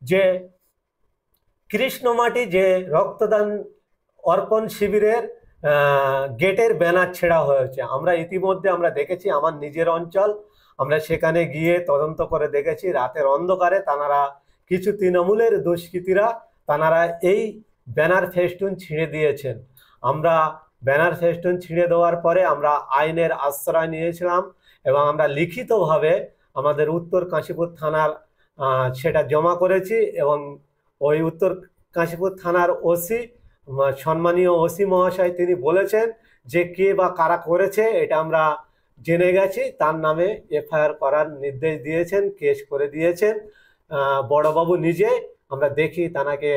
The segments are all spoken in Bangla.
যে কৃষ্ণমাটি যে রক্তদান অর্পণ শিবিরের গেটের ব্যানার ছেঁড়া হয়েছে। আমরা ইতিমধ্যে আমরা দেখেছি, আমার নিজের অঞ্চল, আমরা সেখানে গিয়ে তদন্ত করে দেখেছি, রাতের অন্ধকারে তারা কিছু তৃণমূলের দুষ্কৃতীরা তারা এই ব্যানার ফেস্টুন ছিঁড়ে দিয়েছেন। আমরা ব্যানার ফেস্টুন ছিঁড়ে দেওয়ার পরে আমরা আইনের আশ্রয় নিয়েছিলাম এবং আমরা লিখিতভাবে আমাদের উত্তর কাশীপুর থানার সেটা জমা করেছি এবং ওই উত্তর কাশীপুর থানার ওসি, সম্মানীয় ওসি মহাশয়, তিনি বলেছেন যে কে বা কারা করেছে এটা আমরা জেনে গেছি, তার নামে এফআইআর করার নির্দেশ দিয়েছেন, কেস করে দিয়েছেন বড়বাবু নিজে। আমরা দেখি তাকে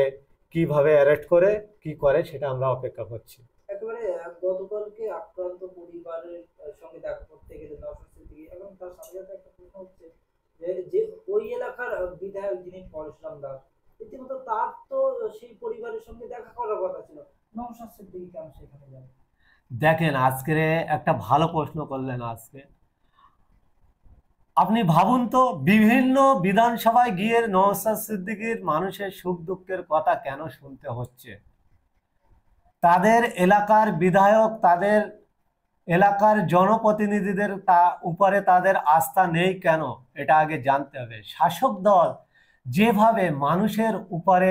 কিভাবে অ্যারেস্ট করে কি করে সেটা আমরা অপেক্ষা করছি। একেবারে গতকালকে আক্রান্ত পরিবারের সঙ্গে দেখা করতে গেলে নওশাদ সিদ্দিকী, এবং তার সাথে সাথে একটা প্রশ্ন হচ্ছে যে ওই এলাকার বিধায়ক যিনি পরশুরাম দাস, রীতিমতো তার তো সেই পরিবারের সঙ্গে দেখা করার কথা ছিল, নওশাদ সিদ্দিকী কেন সেখানে যাবে? দেখেন, আজকে একটা ভালো প্রশ্ন করলেন। আজকে আপনি ভাবুন তো, বিভিন্ন বিধানসভায় গিয়ে নওশাদ সিদ্দিকীর মানুষের সুখ দুঃখের কথা কেন শুনতে হচ্ছে? তাদের এলাকার বিধায়ক, তাদের এলাকার জনপ্রতিনিধিদের উপরে তাদের আস্থা নেই কেন? এটা আগে জানতে হবে। শাসক দল যেভাবে মানুষের উপরে